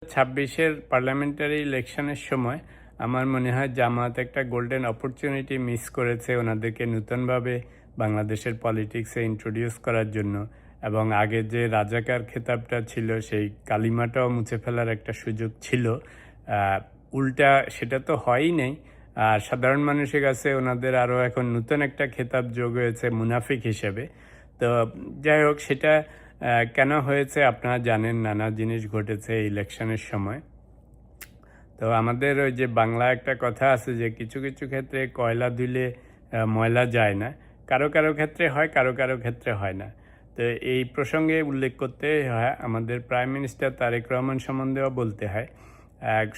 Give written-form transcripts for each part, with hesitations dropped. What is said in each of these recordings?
২৬-এর parliamentary ইলেকশনের সময় আমার মনে হয় জামায়াত একটা গোল্ডেন অপরচুনিটি মিস করেছে ওনাদেরকে নতুনভাবে বাংলাদেশের পলিটিক্সে ইন্ট্রোডিউস করার জন্য, এবং আগে যে রাজাকার খেতাবটা ছিল সেই কালিমাটাও মুছে ফেলার একটা সুযোগ ছিল। উল্টা সেটা তো হয়ই নেই। আর সাধারণ মানুষের কাছে ওনাদের আরও এখন নতুন একটা খেতাব যোগ হয়েছে মুনাফিক হিসেবে। তো যাই হোক, সেটা কেন হয়েছে আপনারা জানেন, নানা জিনিস ঘটেছে ইলেকশনের সময়। তো আমাদের ওই যে বাংলা একটা কথা আছে যে কিছু কিছু ক্ষেত্রে কয়লা ধুলে ময়লা যায় না, কারো কারো ক্ষেত্রে হয়, কারো কারো ক্ষেত্রে হয় না। তো এই প্রসঙ্গে উল্লেখ করতে হয় আমাদের প্রাইম মিনিস্টার তারেক রহমান সম্বন্ধেও বলতে হয়।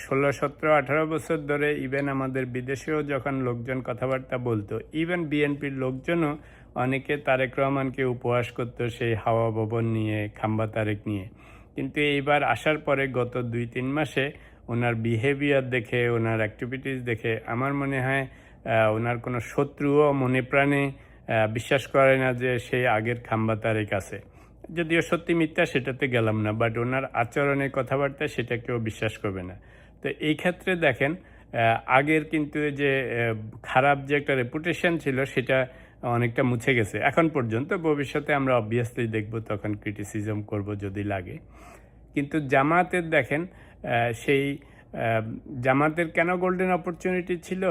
16, 17, 18 বছর ধরে ইভেন আমাদের বিদেশেও যখন লোকজন কথাবার্তা বলতো, ইভেন বিএনপির লোকজনও অনেকে তারেক রহমানকে উপহাস করতো সেই হাওয়া ভবন নিয়ে, খাম্বা তারেক নিয়ে। কিন্তু এইবার আসার পরে গত 2-3 মাসে ওনার বিহেভিয়ার দেখে, ওনার অ্যাক্টিভিটিস দেখে আমার মনে হয় ওনার কোনো শত্রুও মনে প্রাণে বিশ্বাস করে না যে সেই আগের খাম্বা তারেক আছে। যদিও সত্যি মিথ্যা সেটাতে গেলাম না, বাট ওনার আচরণের কথাবার্তা সেটা কেউ বিশ্বাস করবে না। তো এই ক্ষেত্রে দেখেন, আগের কিন্তু যে খারাপ যে একটা রেপুটেশন ছিল সেটা অনেকটা মুছে গেছে এখন পর্যন্ত। ভবিষ্যতে আমরা অবভিয়াসলি দেখব, তখন ক্রিটিসিজম করব যদি লাগে। কিন্তু জামায়াতের দেখেন, সেই জামায়াতের কেন গোল্ডেন অপরচুনিটি ছিল?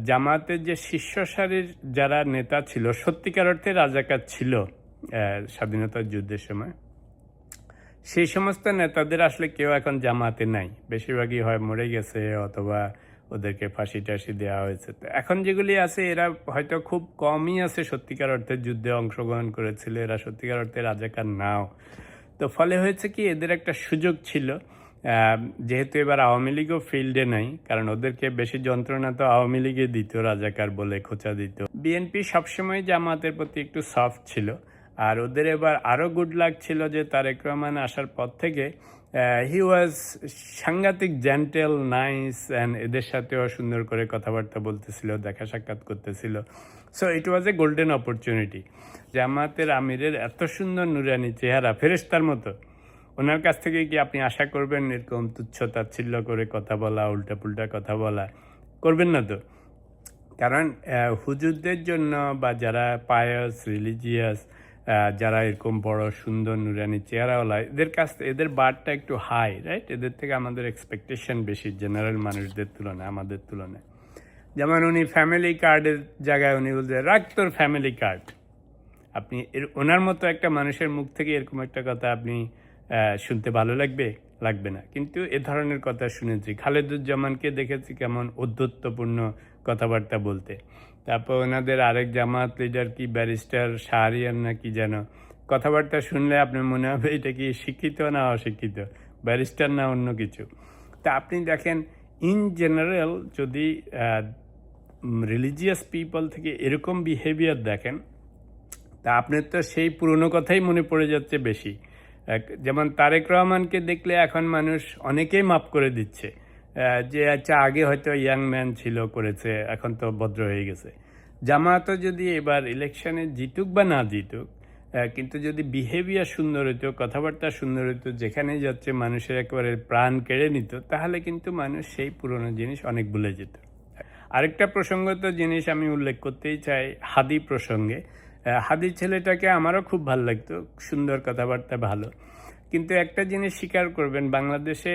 জামায়াতের যে শীর্ষ সারির যারা নেতা ছিল, সত্যিকার অর্থে রাজাকার ছিল স্বাধীনতার যুদ্ধের সময়, সেই সমস্ত নেতাদের আসলে কেউ এখন জামায়াতে নাই। বেশিরভাগই হয় মরে গেছে অথবা ওদেরকে ফাঁসি টাসি দেওয়া হয়েছে। তো এখন যেগুলি আছে এরা হয়তো খুব কমই আছে সত্যিকার অর্থে যুদ্ধে অংশগ্রহণ করেছিল, এরা সত্যিকার অর্থে রাজাকার নাও। তো ফলে হয়েছে কি, এদের একটা সুযোগ ছিল, যেহেতু এবার আওয়ামী লীগও ফিল্ডে নাই, কারণ ওদেরকে বেশি যন্ত্রণা তো আওয়ামী লীগে দিত, রাজাকার বলে খোঁচা দিত। বিএনপি সবসময় জামাতের প্রতি একটু সফট ছিল, আর ওদের এবার আরও গুড লাক ছিল যে তারেক রহমান আসার পর থেকে হি ওয়াজ সাংঘাতিক জেন্টেল, নাইস, অ্যান্ড এদের সাথেও সুন্দর করে কথাবার্তা বলতেছিল, দেখা সাক্ষাৎ করতেছিল। So it was A golden opportunity. জামাতের আমিরের এত সুন্দর নুরানি চেহারা, ফেরেশতার মতো, ওনার কাছ থেকে কি আপনি আশা করবেন এরকম তুচ্ছ তাচ্ছিল্য করে কথা বলা, উল্টাপুল্টা কথা বলা? করবেন না তো। কারণ হুজুরদের জন্য বা যারা পায়াস, রিলিজিয়াস, যারা এরকম বড় সুন্দর নুরানি চেহারাওয়ালা, এদের কাছ থেকে এদের বারটা একটু হাই, রাইট? এদের থেকে আমাদের এক্সপেকটেশন বেশি জেনারেল মানুষদের তুলনায়, আমাদের তুলনায়। যেমন উনি ফ্যামিলি কার্ডের জায়গায় উনি বলতে, রাখ তোর ফ্যামিলি কার্ড। আপনি ওনার মতো একটা মানুষের মুখ থেকে এরকম একটা কথা আপনি শুনতে ভালো লাগবে? লাগবে না। কিন্তু এ ধরনের কথা শুনেছি। খালেদুজ্জামানকে দেখেছি কেমন ঔদ্ধত্যপূর্ণ কথাবার্তা বলতে। তারপর ওনাদের আরেক জামায়াত লিডার কি ব্যারিস্টার শাহরিয়ার না কি যেন, কথাবার্তা শুনলে আপনার মনে হবে এটা কি শিক্ষিত না অশিক্ষিত, ব্যারিস্টার না অন্য কিছু। তা আপনি দেখেন, ইন জেনারেল যদি রিলিজিয়াস পিপল থেকে এরকম বিহেভিয়ার দেখেন, তা আপনার তো সেই পুরনো কথাই মনে পড়ে যাচ্ছে বেশি। যেমন তারেক রহমানকে দেখলে এখন মানুষ অনেকেই মাফ করে দিচ্ছে, যে আচ্ছা আগে হয়তো ইয়াং ম্যান ছিল, করেছে, এখন তো ভদ্র হয়ে গেছে। জামায়াতও যদি এবার ইলেকশনে জিতুক বা না জিতুক, কিন্তু যদি বিহেভিয়ার সুন্দর হইতো, কথাবার্তা সুন্দর হইতো, যেখানেই যাচ্ছে মানুষের একেবারে প্রাণ কেড়ে নিত, তাহলে কিন্তু মানুষ সেই পুরনো জিনিস অনেক ভুলে যেত। আরেকটা প্রসঙ্গত জিনিস আমি উল্লেখ করতেই চাই, হাদি প্রসঙ্গে। হাদি ছেলেটাকে আমারও খুব ভালো লাগতো, সুন্দর কথাবার্তা, ভালো। কিন্তু একটা জিনিস স্বীকার করবেন, বাংলাদেশে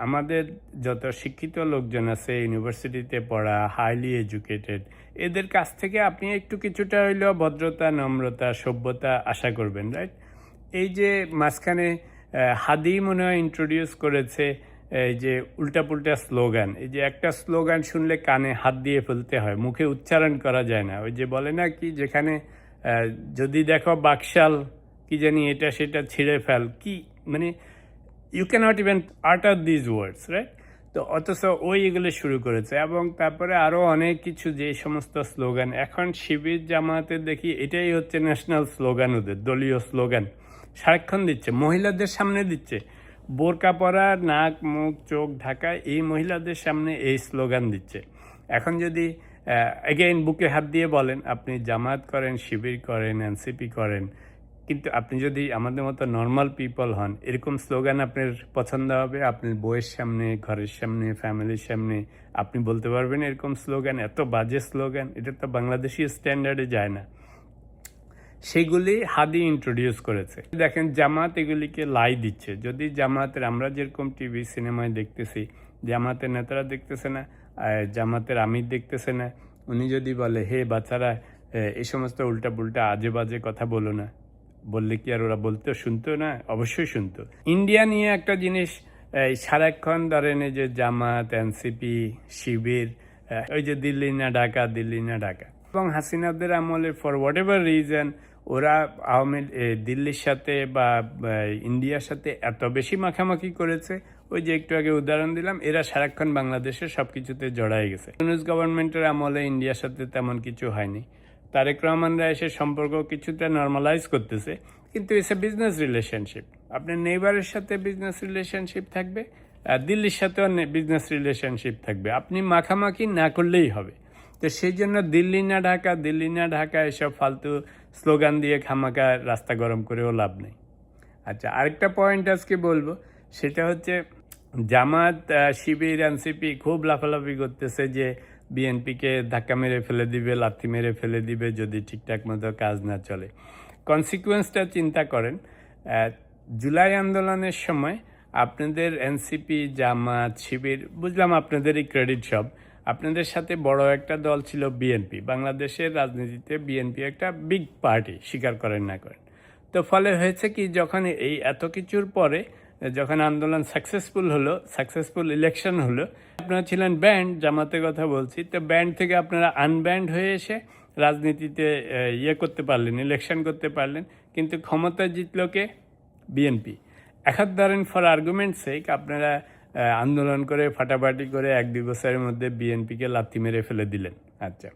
আমাদের যত শিক্ষিত লোকজন আছে, ইউনিভার্সিটিতে পড়া, হাইলি এডুকেটেড, এদের কাছ থেকে আপনি একটু কিছুটা হইলেও ভদ্রতা, নম্রতা, সভ্যতা আশা করবেন, রাইট? এই যে মাঝখানে হাদি মনে হয় ইন্ট্রোডিউস করেছে এই যে উল্টাপুল্টা স্লোগান। এই যে একটা স্লোগান শুনলে কানে হাত দিয়ে ফেলতে হয়, মুখে উচ্চারণ করা যায় না। ওই যে বলে না কি, যেখানে যদি দেখো বাকশাল কি জানি এটা সেটা ছিঁড়ে ফেল, কি মানে you cannot even utter these words, right? তো অথচ ওই এগুলো শুরু করেছে, এবং তারপরে আরও অনেক কিছু, যে সমস্ত স্লোগান এখন শিবির জামায়াতের দেখি এটাই হচ্ছে ন্যাশনাল স্লোগান, ওদের দলীয় স্লোগান সারাক্ষণ দিচ্ছে, মহিলাদের সামনে দিচ্ছে, বোরকা পরা, নাক মুখ চোখ ঢাকা, এই মহিলাদের সামনে এই স্লোগান দিচ্ছে। এখন যদি এগেইন বুকে হাত দিয়ে বলেন আপনি জামায়াত করেন, শিবির করেন, এনসিপি করেন, কিন্তু আপনি যদি আমাদের মতো নর্মাল পিপল হন, এরকম স্লোগান আপনার পছন্দ হবে, আপনার বউয়ের সামনে, ঘরের সামনে, ফ্যামিলির সামনে আপনি বলতে পারবেন এরকম স্লোগান? এত বাজে স্লোগান, এটা তো বাংলাদেশি স্ট্যান্ডার্ডে যায় না। সেগুলি হাদি ইন্ট্রোডিউস করেছে। দেখেন জামাত এগুলিকে লাই দিচ্ছে। যদি জামাতের, আমরা যেরকম টিভি সিনেমায় দেখতেছি, জামাতের নেতারা দেখতেছে না, জামাতের আমির দেখতেছে না, উনি যদি বলে হে বাচ্চারা এই সমস্ত উল্টা পুল্টা আজে বাজে কথা বলো না, বললে কি আর ওরা বলতো, শুনতো না? অবশ্যই শুনতো। ইন্ডিয়া নিয়ে একটা জিনিস সারাক্ষণ ধরেন, এই যে জামাত, এনসিপি, শিবির, ওই যে দিল্লি না ঢাকা, দিল্লি না ঢাকা, এবং হাসিনাদের আমলে ফর হোয়াট এভার রিজন ওরা দিল্লির সাথে বা ইন্ডিয়ার সাথে এত বেশি মাখামাখি করেছে। ওই যে একটু আগে উদাহরণ দিলাম, এরা সারাক্ষণ বাংলাদেশের সব কিছুতে জড়াই গেছে। ইউনূস গভর্নমেন্টের আমলে ইন্ডিয়ার সাথে তেমন কিছু হয়নি। তারেক রহমানরা এসে সম্পর্ক কিছুটা নর্মালাইজ করতেছে, কিন্তু ইটস এ বিজনেস রিলেশনশিপ। আপনার নেইবারের সাথে বিজনেস রিলেশনশিপ থাকবে, দিল্লির সাথেও বিজনেস রিলেশনশিপ থাকবে। আপনি মাখামাখি না করলেই হবে। তো সেই জন্য দিল্লি না ঢাকা, দিল্লি না ঢাকা এসব ফালতু স্লোগান দিয়ে খামাখা রাস্তা গরম করেও লাভ নেই। আচ্ছা, আরেকটা পয়েন্ট আজকে বলবো, সেটা হচ্ছে জামাত, শিবির, এনসিপি খুব লাফালাফি করতেছে যে বিএনপিকে ধাক্কা মেরে ফেলে দিবে, লাথি মেরে ফেলে দিবে যদি ঠিকঠাক মতো কাজ না চলে। কনসিকুয়েন্সটা চিন্তা করেন। জুলাই আন্দোলনের সময় আপনাদের এনসিপি, জামাত, শিবির, বুঝলাম আপনাদেরই ক্রেডিট সব, আপনাদের সাথে বড় একটা দল ছিল বিএনপি। বাংলাদেশের রাজনীতিতে বিএনপি একটা বিগ পার্টি, স্বীকার করেন না করেন। তো ফলে হয়েছে কি, যখন এই এত কিছুর পরে যখন আন্দোলন সাকসেসফুল ইলেকশন হলো, আপনারা ছিলেন ব্যান্ড, জামাতের কথা বলছি, তো ব্যান্ড থেকে আপনারা আনব্যান্ড হয়ে এসে রাজনীতিতে করতে পারলেন, ইলেকশন করতে পারলেন, কিন্তু ক্ষমতায় জিতল কে? বিএনপি। এখন ধরেন ফর আর্গুমেন্ট সেক আপনারা আন্দোলন করে ফাটাফাটি করে 1-2 বছরের মধ্যে বিএনপিকে লাথি মেরে ফেলে দিলেন। আচ্ছা,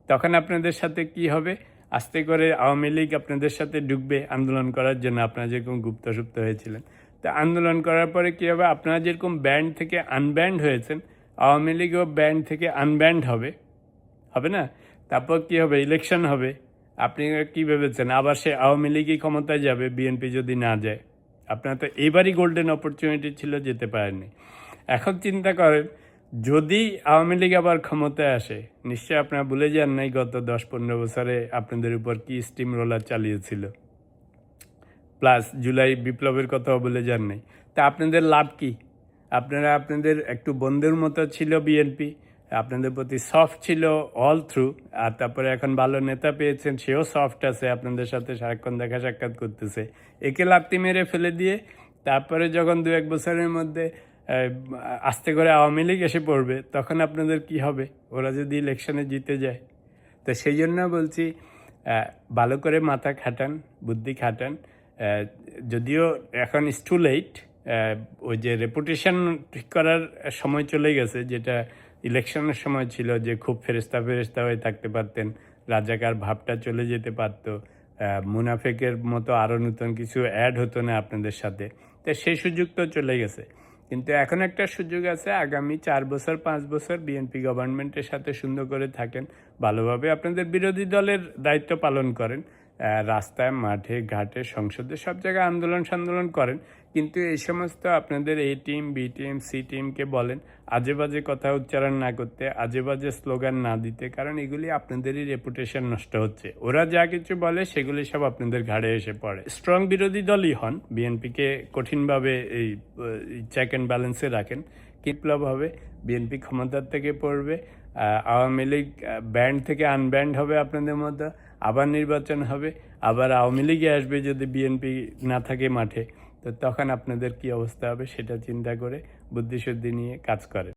তখন আপনাদের সাথে কি হবে? আস্তে করে আওয়ামী লীগ আপনাদের সাথে ঢুকবে আন্দোলন করার জন্য, আপনারা যেরকম গুপ্তসুপ্ত হয়েছিলেন। তা আন্দোলন করার পরে কী হবে? আপনারা যেরকম ব্যান্ড থেকে আনব্যান্ড হয়েছেন, আওয়ামী লীগও ব্যান্ড থেকে আনব্যান্ড হবে, হবে না? তারপর কি হবে? ইলেকশন হবে। আপনি কি ভেবেছেন আবার সে আওয়ামী লীগই ক্ষমতায় যাবে বিএনপি যদি না যায়? আপনার তো এবারই গোল্ডেন অপরচুনিটি ছিল, যেতে পারেননি। এখন চিন্তা করেন, যদি আওয়ামী লীগ আবার ক্ষমতায় আসে, নিশ্চয়ই আপনারা ভুলে যান নাই গত 10-15 বছরে আপনাদের উপর কি স্টিম রোলার চালিয়েছিল, প্লাস জুলাই বিপ্লবের কথাও বলে যান নাই। তা আপনাদের লাভ কি? আপনাদের একটু বন্ধুর মতো ছিল বিএনপি, আপনাদের প্রতি সফট ছিল অল থ্রু, আর তারপরে এখন ভালো নেতা পেয়েছেন, সেও সফট আছে, আপনাদের সাথে সারাক্ষণ দেখা সাক্ষাৎ করতেছে। একে লাত্তি মেরে ফেলে দিয়ে তারপরে যখন 2-1 বছরের মধ্যে আস্তে করে আওয়ামী লীগ এসে পড়বে, তখন আপনাদের কি হবে? ওরা যদি ইলেকশনে জিতে যায়। তো সেই জন্য বলছি, ভালো করে মাথা খাটান, বুদ্ধি খাটান। যদিও এখন ইটস টু লেট, ওই যে রেপুটেশন ঠিক করার সময় চলে গেছে, যেটা ইলেকশনের সময় ছিল, যে খুব ফেরেস্তা হয়ে থাকতে পারতেন, রাজাকার ভাবটা চলে যেতে পারতো, মুনাফেকের মতো আরও নতুন কিছু অ্যাড হতো না আপনাদের সাথে। তো সেই সুযোগ তো চলে গেছে, কিন্তু এখন একটা সুযোগ আছে, আগামী 4 বছর 5 বছর বিএনপি গভর্নমেন্টের সাথে সুন্দর করে থাকেন, ভালোভাবে আপনাদের বিরোধী দলের দায়িত্ব পালন করেন, রাস্তায়, মাঠে, ঘাটে, সংসদে, সব জায়গায় আন্দোলন করেন, কিন্তু এই সমস্ত আপনাদের এ টিম, বি টিম, সি টিমকে বলেন আজে বাজে কথা উচ্চারণ না করতে, আজে বাজে স্লোগান না দিতে, কারণ এগুলি আপনাদেরই রেপুটেশন নষ্ট হচ্ছে। ওরা যা কিছু বলে সেগুলি সব আপনাদের ঘাড়ে এসে পড়ে। স্ট্রং বিরোধী দলই হন, বিএনপিকে কঠিনভাবে এই চেক অ্যান্ড ব্যালেন্সে রাখেন, বিপ্লব হবে, বিএনপি ক্ষমতার থেকে পড়বে, আওয়ামী লীগ ব্যান্ড থেকে আনব্যান্ড হবে আপনাদের মধ্যে, আবার নির্বাচন হবে, আবার আওয়ামী লীগে আসবে যদি বিএনপি না থাকে মাঠে। তো তখন আপনাদের কি অবস্থা হবে সেটা চিন্তা করে বুদ্ধিশুদ্ধি নিয়ে কাজ করেন।